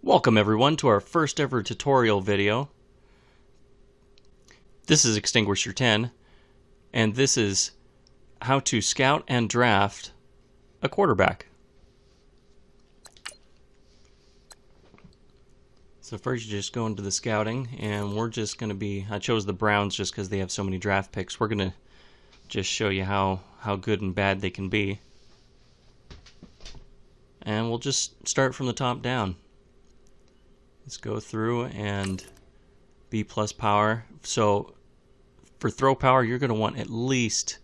Welcome everyone to our first ever tutorial video. This is Extinguisher 10, and this is how to scout and draft a quarterback. So first you just go into the scouting, and we're just going to be, I chose the Browns just because they have so many draft picks. We're going to just show you how good and bad they can be. And we'll just start from the top down. Let's go through and B plus power. So for throw power, you're going to want at least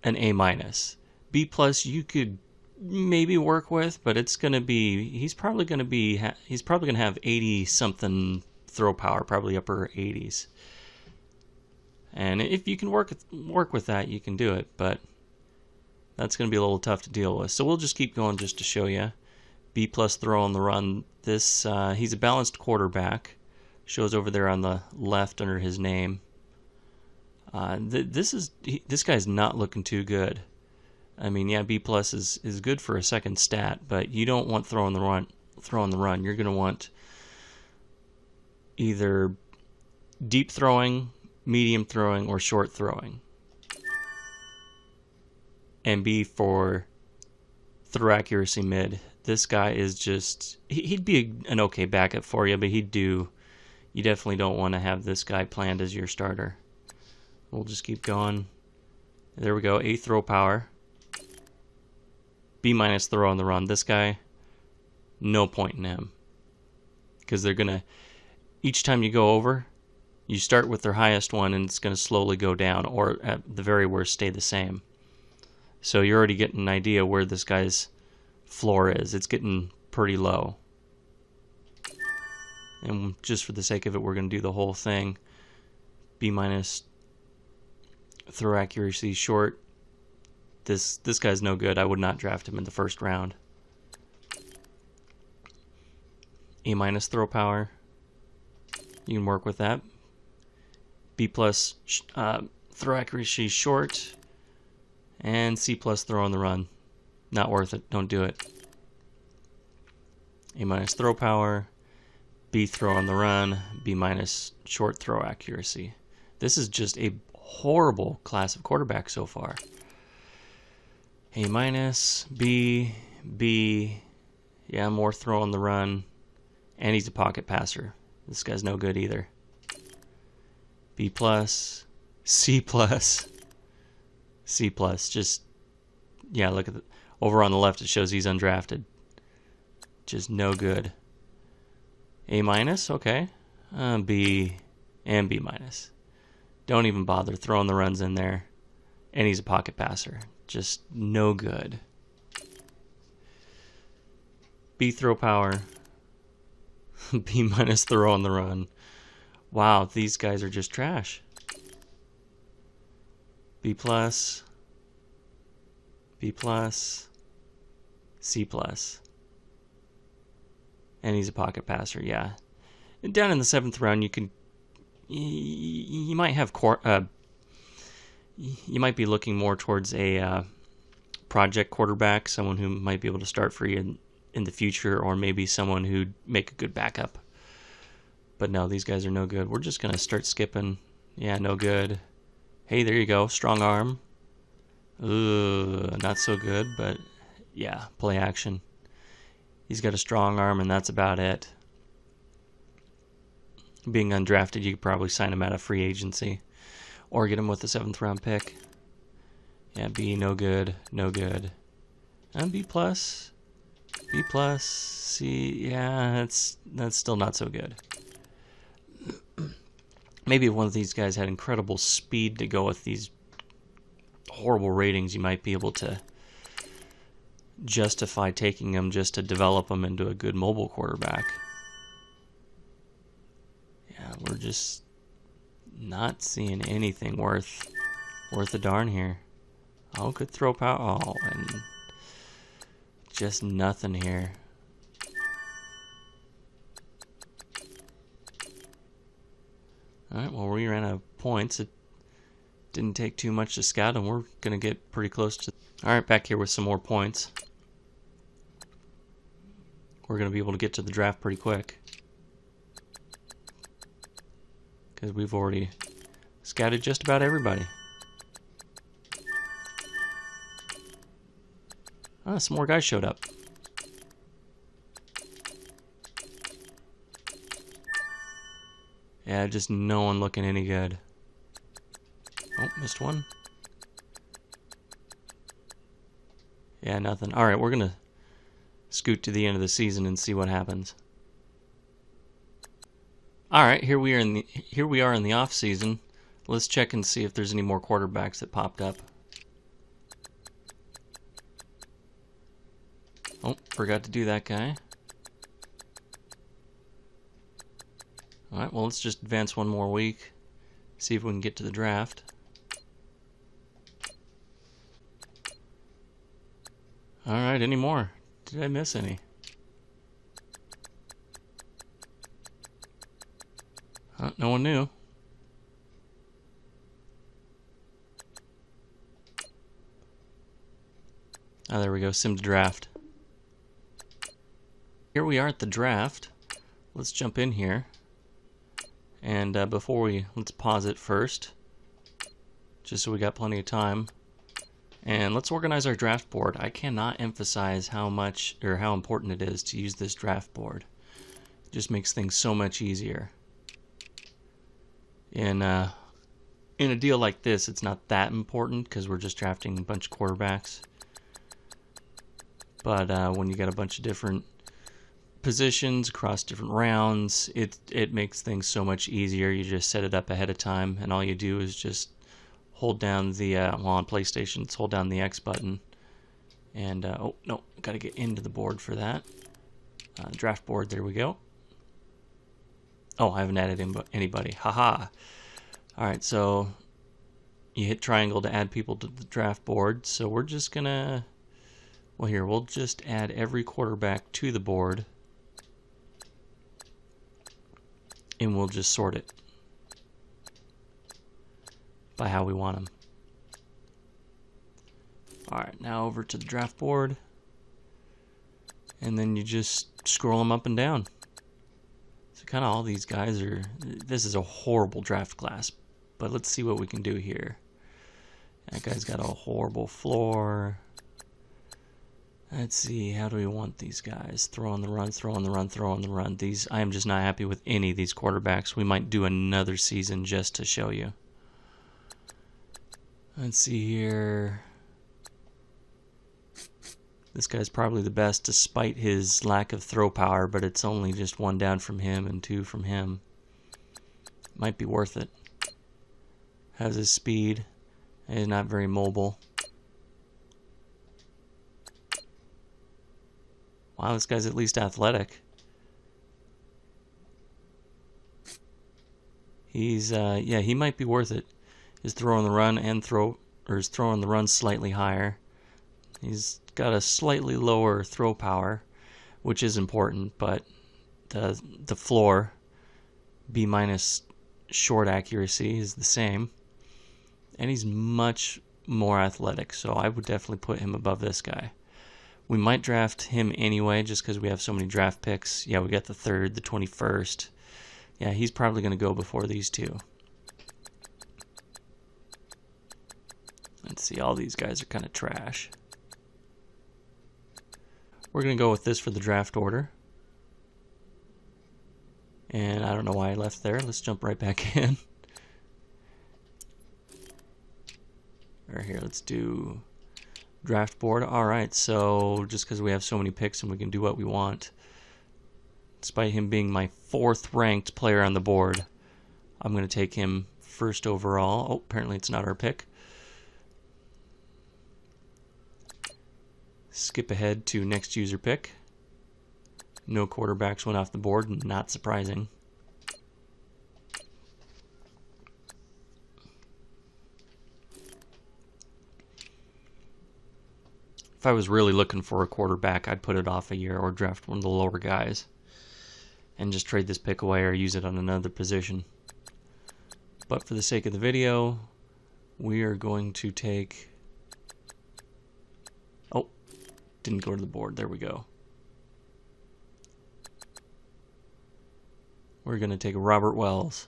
an A minus. B plus you could maybe work with, but it's going to be, he's probably going to have 80 something throw power, probably upper 80s. And if you can work with that, you can do it, but that's going to be a little tough to deal with. So we'll just keep going just to show you. B plus throw on the run. This he's a balanced quarterback. Shows over there on the left under his name. This guy's not looking too good. I mean, yeah, B plus is good for a second stat, but you don't want throw on the run. You're going to want either deep throwing, medium throwing, or short throwing. And B for throw accuracy mid. This guy is just, he'd be an okay backup for you, but you definitely don't want to have this guy planned as your starter. We'll just keep going. There we go, A throw power. B minus throw on the run. This guy, no point in him. Because they're going to, each time you go over, you start with their highest one and it's going to slowly go down, or at the very worst stay the same. So you're already getting an idea where this guy's floor is. It's getting pretty low. And just for the sake of it, we're going to do the whole thing. B minus throw accuracy short. This guy's no good. I would not draft him in the first round. A minus throw power. You can work with that. B plus throw accuracy short. And C plus throw on the run. Not worth it. Don't do it. A minus throw power. B throw on the run. B minus short throw accuracy. This is just a horrible class of quarterback so far. A minus, B, B. Yeah, more throw on the run. And he's a pocket passer. This guy's no good either. B plus, C plus, C plus. Just, yeah, look at the, over on the left it shows he's undrafted. Just no good. A minus, okay. B and B minus. Don't even bother throwing the runs in there. And he's a pocket passer. Just no good. B throw power. B minus throw on the run. Wow, these guys are just trash. B plus. B plus. C plus. And he's a pocket passer, yeah. And down in the 7th round, you might have you might be looking more towards a project quarterback, someone who might be able to start for you in the future, or maybe someone who'd make a good backup. But no, these guys are no good. We're just gonna start skipping. Yeah, no good. Hey, there you go, strong arm. Ugh, not so good, but yeah, play action. He's got a strong arm, and that's about it. Being undrafted, you could probably sign him out of free agency or get him with a 7th round pick. Yeah, B, no good, no good. And B plus, C, yeah, that's still not so good. Maybe if one of these guys had incredible speed to go with these horrible ratings, you might be able to justify taking them just to develop them into a good mobile quarterback. Yeah, we're just not seeing anything worth a darn here. Oh, good throw power. Oh, and just nothing here. Alright, well, we ran out of points. It didn't take too much to scout, and we're going to get pretty close to... Alright, back here with some more points. we're going to be able to get to the draft pretty quick. Because we've already scouted just about everybody. Ah, some more guys showed up. Yeah, just no one looking any good. Oh, missed one. Yeah, nothing. Alright, we're going to scoot to the end of the season and see what happens. Alright, here we are in the off season. Let's check and see if there's any more quarterbacks that popped up. Oh, forgot to do that guy. Alright, well, let's just advance one more week. See if we can get to the draft. Alright, any more? Did I miss any? No one knew. Oh, there we go. Sim to draft. Here we are at the draft. Let's jump in here. And let's pause it first, just so we got plenty of time. And let's organize our draft board. I cannot emphasize how much or how important it is to use this draft board. It just makes things so much easier. In a deal like this, it's not that important because we're just drafting a bunch of quarterbacks. But when you got a bunch of different positions across different rounds, it makes things so much easier. You just set it up ahead of time, and all you do is just hold down the well, on PlayStation, it's hold down the X button, and oh no, gotta get into the board for that. Draft board, there we go. Oh, I haven't added anybody. Haha. Alright, so you hit triangle to add people to the draft board. So we're just gonna, well, here, we'll just add every quarterback to the board, and we'll just sort it by how we want them. Alright, now over to the draft board, and then you just scroll them up and down. So kind of all these guys are, this is a horrible draft class, but let's see what we can do here. That guy's got a horrible floor. Let's see, how do we want these guys? Throw on the run, throw on the run, throw on the run. These, I am just not happy with any of these quarterbacks. We might do another season just to show you. Let's see here. This guy's probably the best despite his lack of throw power, but it's only just 1 down from him and 2 from him. Might be worth it. Has his speed. He's not very mobile. Wow, this guy's at least athletic. He's, yeah, he might be worth it. His throw on the run and his throw on the run slightly higher. He's got a slightly lower throw power, which is important, but the floor, B- short accuracy, is the same. And he's much more athletic, so I would definitely put him above this guy. We might draft him anyway, just because we have so many draft picks. Yeah, we got the 3rd, the 21st. Yeah, he's probably going to go before these two. Let's see, all these guys are kind of trash. We're going to go with this for the draft order. And I don't know why I left there. Let's jump right back in. Or here, let's do draft board. Alright, so just because we have so many picks and we can do what we want, despite him being my 4th ranked player on the board, I'm going to take him 1st overall. Oh, apparently it's not our pick. Skip ahead to next user pick. No quarterbacks went off the board, not surprising. If I was really looking for a quarterback, I'd put it off a year or draft one of the lower guys and just trade this pick away or use it on another position. But for the sake of the video, we are going to take... Oh, didn't go to the board. There we go. We're going to take Robert Wells.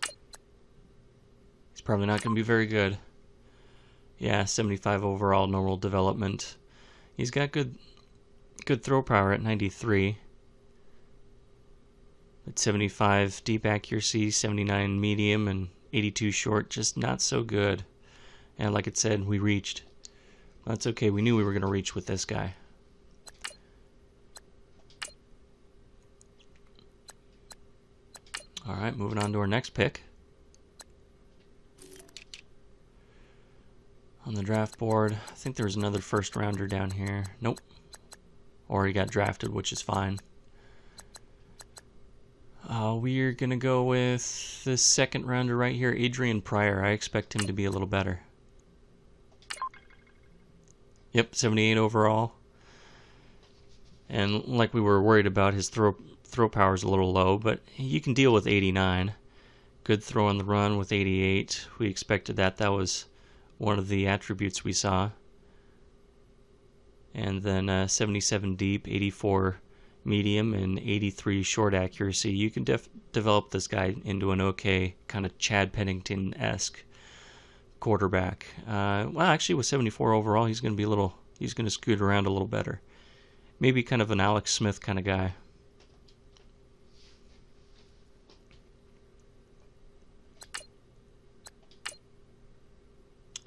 He's probably not going to be very good. Yeah, 75 overall, normal development. He's got good throw power at 93. At 75 deep accuracy, 79 medium, and 82 short, just not so good. And like it said, we reached. That's okay, we knew we were going to reach with this guy. Alright, moving on to our next pick. On the draft board, I think there was another first rounder down here. Nope. Or he got drafted, which is fine. We're going to go with the second rounder right here, Adrian Pryor. I expect him to be a little better. Yep, 78 overall. And like we were worried about, his throw power is a little low, but you can deal with 89. Good throw on the run with 88. We expected that. That was one of the attributes we saw. And then 77 deep, 84 medium, and 83 short accuracy. You can develop this guy into an okay kind of Chad Pennington-esque quarterback. Well, actually, with 74 overall, he's going to scoot around a little better. Maybe kind of an Alex Smith kind of guy.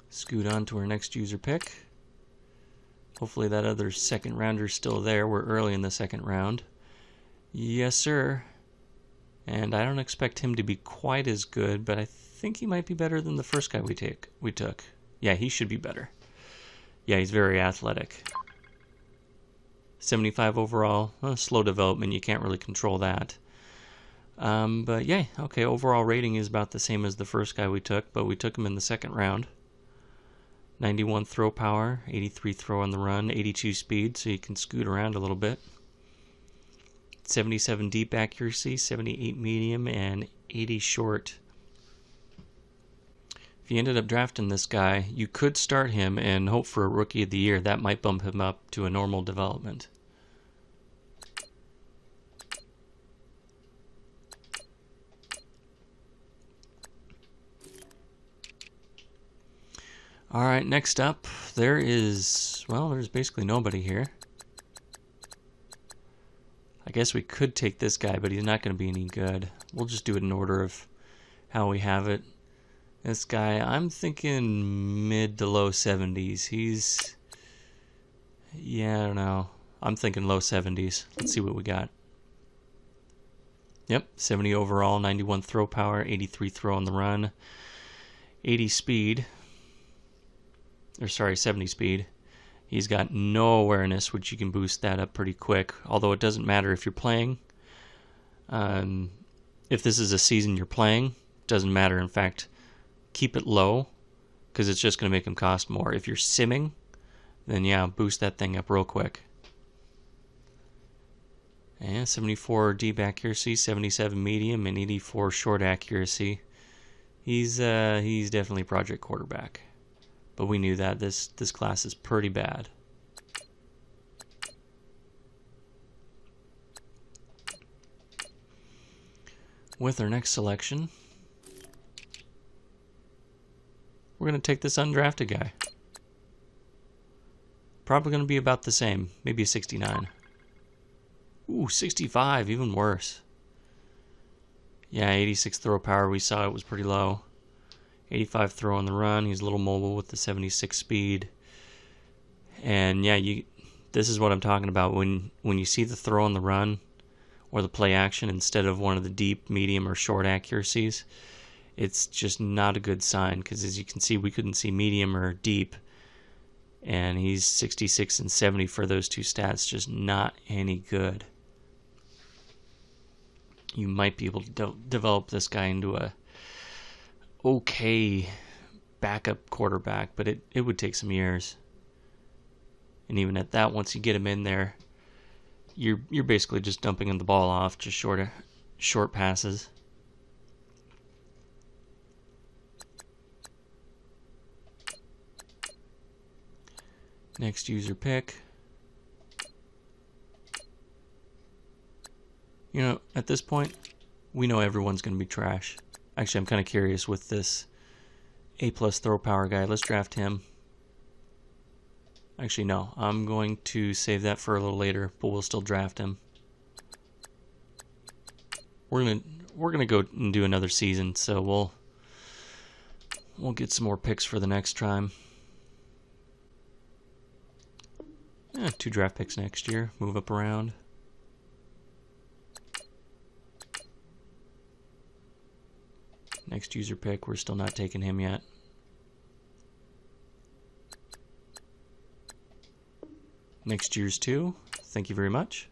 Scoot on to our next user pick. Hopefully that other second rounder's still there. We're early in the second round. Yes, sir. And I don't expect him to be quite as good, but I think he might be better than the first guy we took. Yeah, he should be better. Yeah, he's very athletic. 75 overall. Slow development. You can't really control that. But yeah, okay. Overall rating is about the same as the first guy we took, but we took him in the second round. 91 throw power, 83 throw on the run, 82 speed, so you can scoot around a little bit. 77 deep accuracy, 78 medium, and 80 short. If you ended up drafting this guy, you could start him and hope for a Rookie of the Year. That might bump him up to a normal development. Alright, next up, there's basically nobody here. I guess we could take this guy, but he's not going to be any good. We'll just do it in order of how we have it. This guy, I'm thinking mid to low 70s. Yeah, I don't know. I'm thinking low 70s. Let's see what we got. Yep, 70 overall, 91 throw power, 83 throw on the run, 80 speed. 70 speed. He's got no awareness, which you can boost that up pretty quick. Although it doesn't matter if you're playing. If this is a season you're playing, it doesn't matter. In fact, keep it low, because it's just going to make him cost more. If you're simming, then yeah, boost that thing up real quick. And 74 deep accuracy, 77 medium, and 84 short accuracy. He's definitely project quarterback. But we knew that this class is pretty bad. With our next selection, we're going to take this undrafted guy. Probably going to be about the same, maybe a 69. Ooh, 65, even worse. Yeah, 86 throw power, we saw it was pretty low. 85 throw on the run. He's a little mobile with the 76 speed. And yeah, this is what I'm talking about. When you see the throw on the run or the play action instead of one of the deep, medium, or short accuracies, it's just not a good sign, because as you can see, we couldn't see medium or deep. And he's 66 and 70 for those two stats. Just not any good. You might be able to develop this guy into a okay backup quarterback, but it would take some years. And even at that, once you get him in there, you're basically just dumping him the ball off, just short passes. Next user pick. You know, at this point, We know everyone's going to be trash. Actually, I'm kind of curious with this A+ throw power guy. Let's draft him. Actually, no. I'm going to save that for a little later, but we'll still draft him. We're gonna go and do another season, so we'll get some more picks for the next time. 2 draft picks next year. Move up around. Next user pick, we're still not taking him yet. Next year's 2. Thank you very much.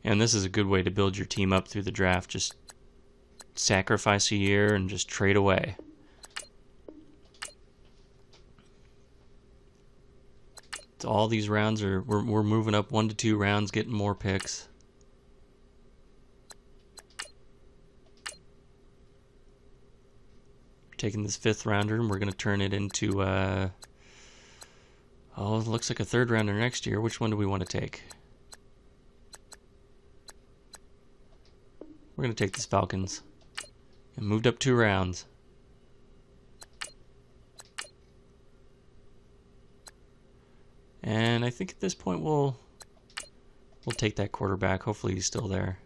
And this is a good way to build your team up through the draft. Just sacrifice a year and just trade away. So all these rounds are we're moving up 1 to 2 rounds, getting more picks. Taking this 5th rounder and we're going to turn it into it looks like a 3rd rounder next year. Which one do we want to take? We're going to take this Falcons. And moved up 2 rounds. And I think at this point we'll take that quarterback. Hopefully he's still there.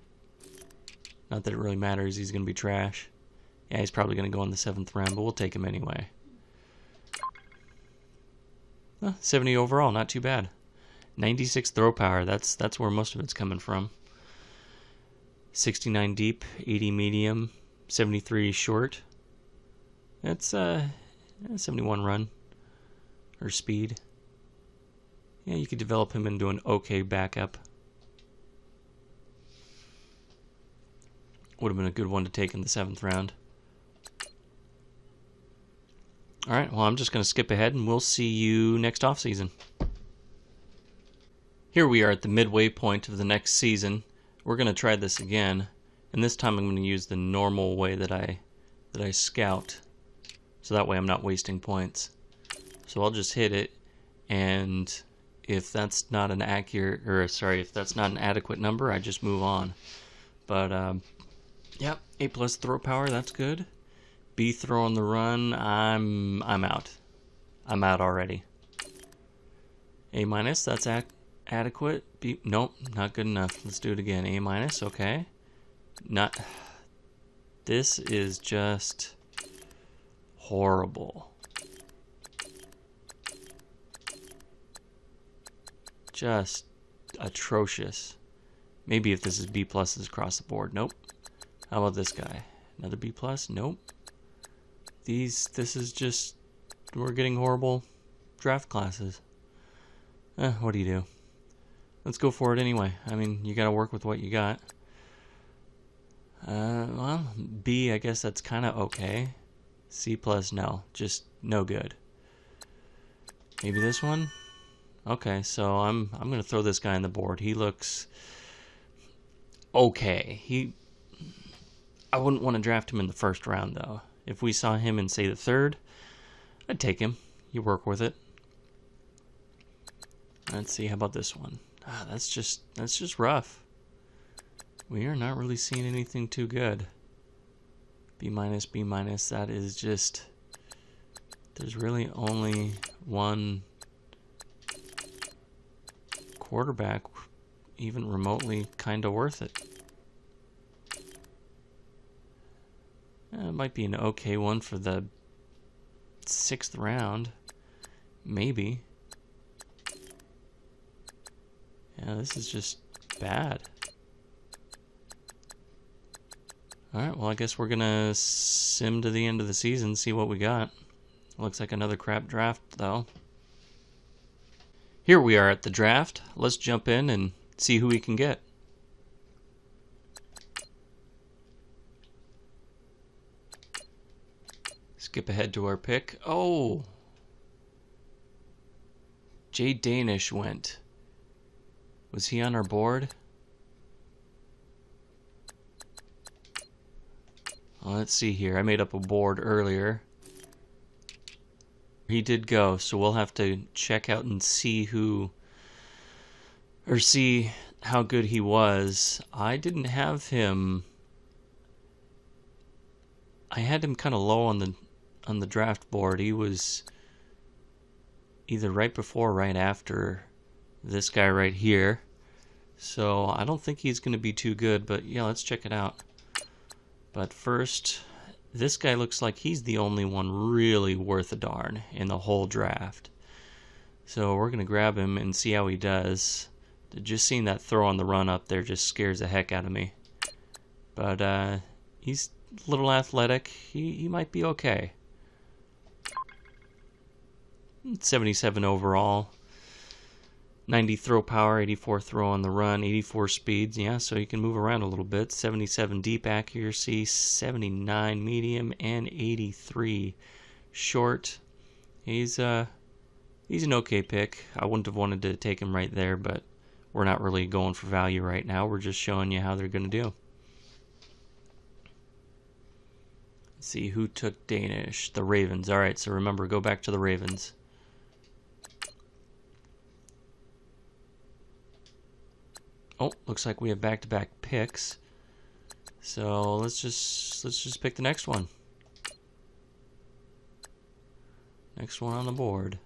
Not that it really matters. He's going to be trash. Yeah, he's probably going to go in the 7th round, but we'll take him anyway. 70 overall, not too bad. 96 throw power. That's where most of it's coming from. 69 deep, 80 medium, 73 short. That's 71 run or speed. Yeah, you could develop him into an okay backup. Would have been a good one to take in the 7th round. Alright, well, I'm just going to skip ahead and we'll see you next offseason. Here we are at the midway point of the next season. We're going to try this again, and this time I'm going to use the normal way that I scout, so that way I'm not wasting points. So I'll just hit it, and if that's not an if that's not an adequate number, I just move on. But yep, A+ throw power, that's good. B throw on the run, I'm out. I'm out already. A-, that's adequate. B, nope, not good enough. Let's do it again. A-, okay. Not. This is just horrible. Just atrocious. Maybe if this is B+ across the board. Nope. How about this guy? Another B+? Nope. This is just, we're getting horrible draft classes. What do you do? Let's go for it anyway. I mean, you gotta work with what you got. Well, B, I guess that's kind of okay. C+, no. Just no good. Maybe this one? Okay, so I'm gonna throw this guy on the board. He looks okay. I wouldn't want to draft him in the 1st round, though. If we saw him in, say, the 3rd, I'd take him. You work with it. Let's see, how about this one? That's just rough. We are not really seeing anything too good. B-, B-, that is just... There's really only one quarterback even remotely kind of worth it. It might be an okay one for the 6th round. Maybe. Yeah, this is just bad. Alright, well, I guess we're gonna sim to the end of the season, see what we got. Looks like another crap draft, though. Here we are at the draft. Let's jump in and see who we can get. Skip ahead to our pick. Oh! Jay Danish went. Was he on our board? Well, let's see here. I made up a board earlier. He did go, so we'll have to check out and see see how good he was. I didn't have him. I had him kind of low on the draft board. He was either right before or right after this guy right here. So I don't think he's going to be too good, but yeah, let's check it out. But first, this guy looks like he's the only one really worth a darn in the whole draft. So we're going to grab him and see how he does. Just seeing that throw on the run up there just scares the heck out of me. But he's a little athletic. He might be okay. 77 overall. 90 throw power, 84 throw on the run, 84 speeds. Yeah, so you can move around a little bit. 77 deep accuracy, 79 medium, and 83 short. He's an okay pick. I wouldn't have wanted to take him right there, but we're not really going for value right now. We're just showing you how they're going to do. Let's see who took Danish. The Ravens. All right, so remember, go back to the Ravens. Oh, looks like we have back-to-back picks. So let's just pick the next one. Next one on the board.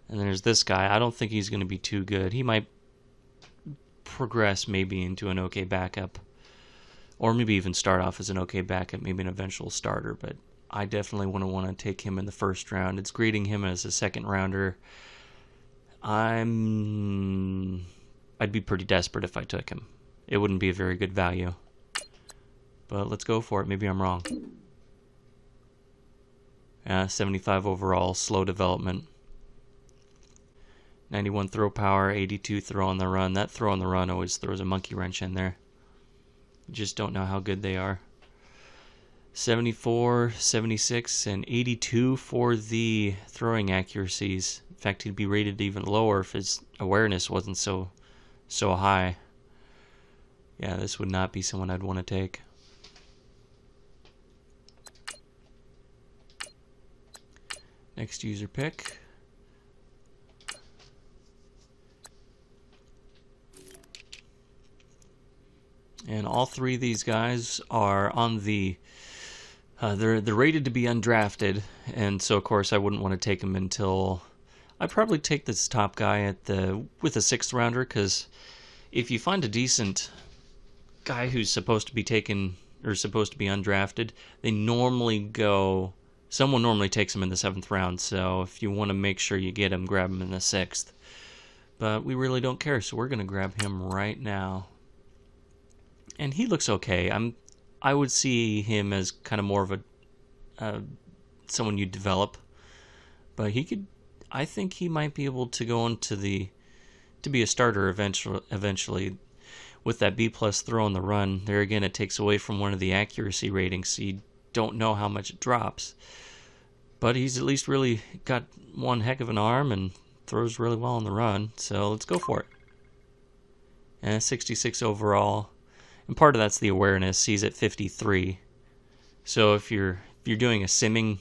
And there's this guy. I don't think he's going to be too good. He might progress maybe into an okay backup. Or maybe even start off as an okay backup, maybe an eventual starter. But I definitely wouldn't want to take him in the first round. It's grading him as a second rounder. I'd be pretty desperate if I took him. It wouldn't be a very good value. But let's go for it. Maybe I'm wrong. 75 overall, slow development. 91 throw power, 82 throw on the run. That throw on the run always throws a monkey wrench in there. You just don't know how good they are. 74, 76, and 82 for the throwing accuracies. In fact, he'd be rated even lower if his awareness wasn't so high. Yeah, this would not be someone I'd want to take. Next user pick. And all three of these guys are on the they're rated to be undrafted, and so of course I wouldn't want to take them until I'd probably take this top guy with a 6th rounder, because if you find a decent guy who's supposed to be taken or supposed to be undrafted, someone normally takes him in the 7th round. So if you want to make sure you get him, grab him in the 6th. But we really don't care, so we're going to grab him right now. And he looks okay. I would see him as kind of more of a someone you develop, but I think he might be able to go into to be a starter eventually. With that B+ throw on the run, there again it takes away from one of the accuracy ratings, so you don't know how much it drops. But he's at least really got one heck of an arm and throws really well on the run, so let's go for it. And 66 overall. And part of that's the awareness. He's at 53. So if you're doing a simming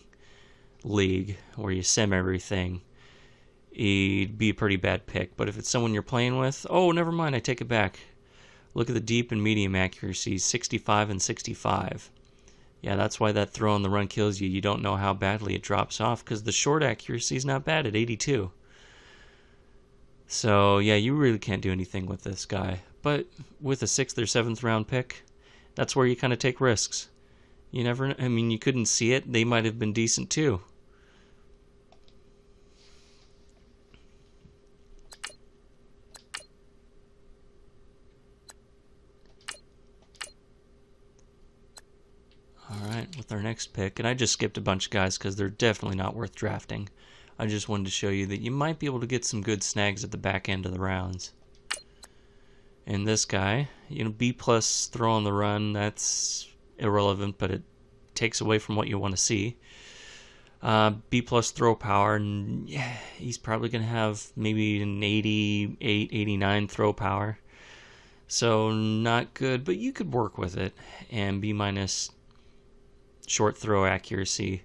league where you sim everything, he'd be a pretty bad pick. But if it's someone you're playing with, oh, never mind, I take it back. Look at the deep and medium accuracies, 65 and 65. Yeah, that's why that throw on the run kills you. You don't know how badly it drops off, because the short accuracy is not bad at 82. So, yeah, you really can't do anything with this guy. But with a 6th or 7th round pick, that's where you kind of take risks. You never, I mean, you couldn't see it. They might have been decent too. Alright, with our next pick, and I just skipped a bunch of guys because they're definitely not worth drafting. I just wanted to show you that you might be able to get some good snags at the back end of the rounds. And this guy, B+ throw on the run, that's irrelevant, but it takes away from what you want to see. B+ throw power, and yeah, he's probably going to have maybe an 88, 89 throw power. So not good, but you could work with it. And B- short throw accuracy.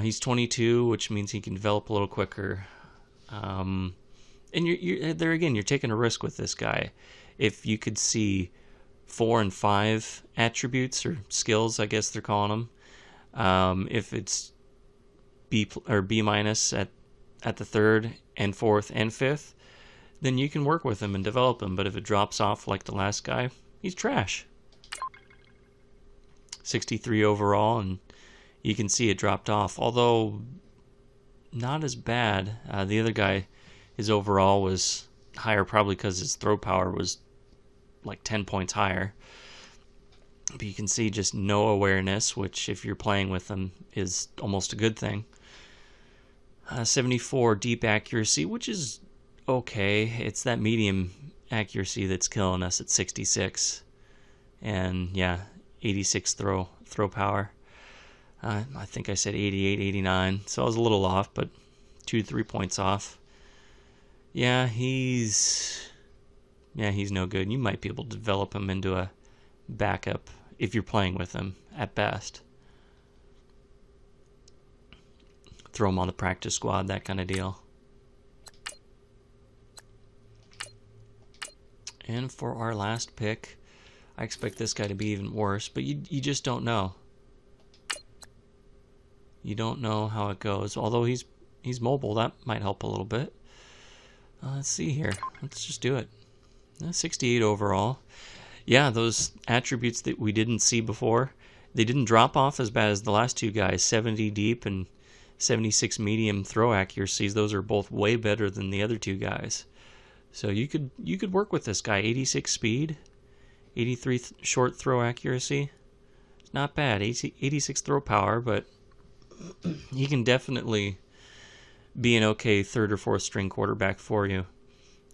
He's 22, which means he can develop a little quicker. And you're there again. You're taking a risk with this guy. If you could see 4 and 5 attributes or skills, I guess they're calling them. If it's B or B minus at the 3rd and 4th and 5th, then you can work with him and develop him. But if it drops off like the last guy, he's trash. 63 overall, and you can see it dropped off. Although not as bad. The other guy, his overall was higher, probably because his throw power was like 10 points higher. But you can see just no awareness, which if you're playing with them is almost a good thing. 74 deep accuracy, which is okay. It's that medium accuracy that's killing us at 66. And yeah, 86 throw power. I think I said 88, 89. So I was a little off, but 2-3 points off. Yeah, he's no good. You might be able to develop him into a backup if you're playing with him at best. Throw him on the practice squad, that kind of deal. And for our last pick, I expect this guy to be even worse, but you just don't know. You don't know how it goes. Although he's mobile, that might help a little bit. Let's see here. Let's just do it. 68 overall. Yeah, those attributes that we didn't see before, they didn't drop off as bad as the last two guys. 70 deep and 76 medium throw accuracies. Those are both way better than the other two guys. So you could work with this guy. 86 speed, 83 short throw accuracy. It's not bad. 86 throw power, but he can definitely be an okay 3rd or 4th string quarterback for you.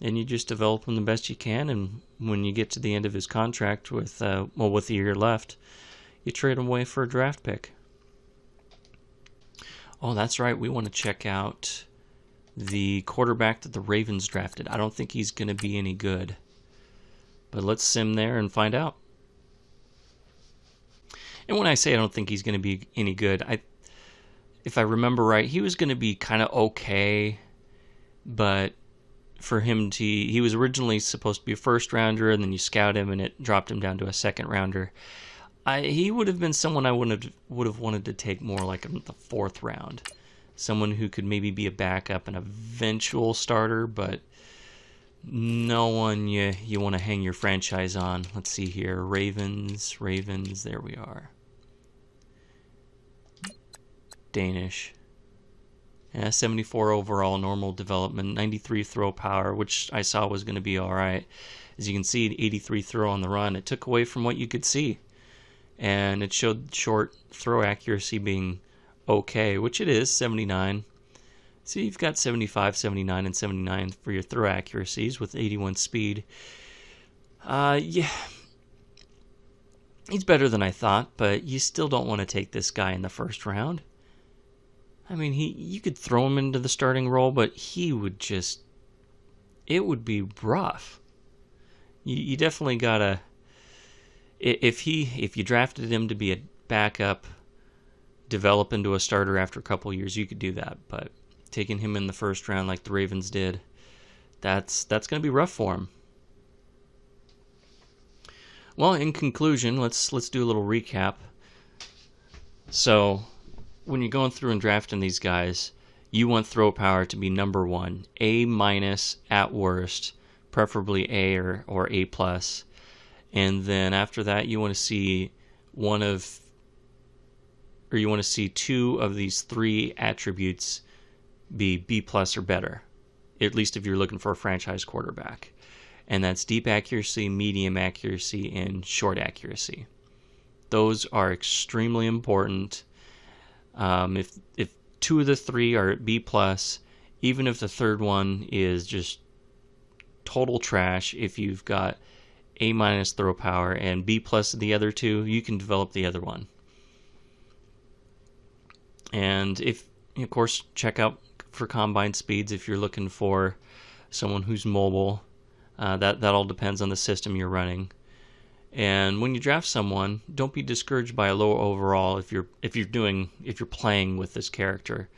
And you just develop him the best you can, and when you get to the end of his contract with a year left, you trade him away for a draft pick. Oh, that's right. We want to check out the quarterback that the Ravens drafted. I don't think he's going to be any good, but let's sim there and find out. And when I say I don't think he's going to be any good, if I remember right, he was going to be kind of okay, but for him he was originally supposed to be a 1st rounder, and then you scout him and it dropped him down to a 2nd rounder. He would have been someone I would have wanted to take more like in the 4th round. Someone who could maybe be a backup and eventual starter, but no one you want to hang your franchise on. Let's see here. Ravens, there we are. Danish. Yeah, 74 overall, normal development, 93 throw power, which I saw was going to be all right. As you can see, 83 throw on the run. It took away from what you could see, and it showed short throw accuracy being okay, which it is, 79. See, you've got 75, 79, and 79 for your throw accuracies with 81 speed. Yeah, he's better than I thought, but you still don't want to take this guy in the 1st round. I mean, you could throw him into the starting role, but it would be rough. You definitely gotta, if you drafted him to be a backup, develop into a starter after a couple years, you could do that. But taking him in the 1st round like the Ravens did, that's gonna be rough for him. Well, in conclusion, let's do a little recap. So, when you're going through and drafting these guys, you want throw power to be number 1, A minus at worst, preferably A or A plus, and then after that you want to see you want to see 2 of these 3 attributes be B plus or better, at least if you're looking for a franchise quarterback, and that's deep accuracy, medium accuracy, and short accuracy. Those are extremely important. If 2 of the 3 are at B plus, even if the 3rd one is just total trash, if you've got A minus throw power and B plus the other 2, you can develop the other one. And of course, check out for combine speeds if you're looking for someone who's mobile. That all depends on the system you're running. And when you draft someone, don't be discouraged by a low overall if you're playing with this character,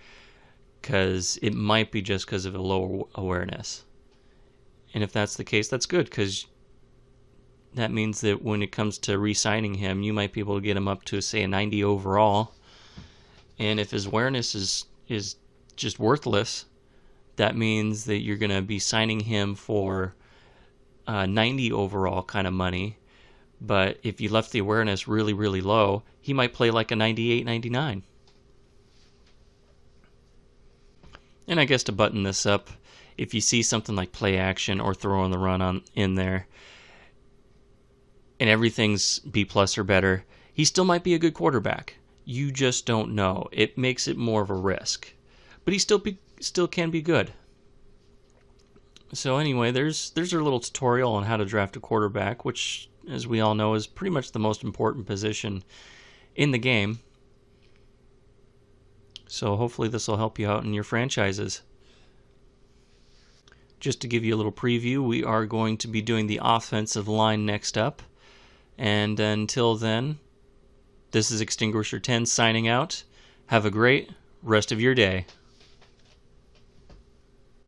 because it might be just because of a lower awareness. And if that's the case, that's good, because that means that when it comes to re-signing him, you might be able to get him up to, say, a 90 overall. And if his awareness is just worthless, that means that you're going to be signing him for 90 overall kind of money. But if you left the awareness really, really low, he might play like a 98, 99. And I guess to button this up, if you see something like play action or throw on the run in there, and everything's B+ or better, he still might be a good quarterback. You just don't know. It makes it more of a risk. But he still can be good. So anyway, there's our little tutorial on how to draft a quarterback, which, as we all know, is pretty much the most important position in the game. So hopefully this will help you out in your franchises. Just to give you a little preview, we are going to be doing the offensive line next up. And until then, this is Extinguisher 10 signing out. Have a great rest of your day.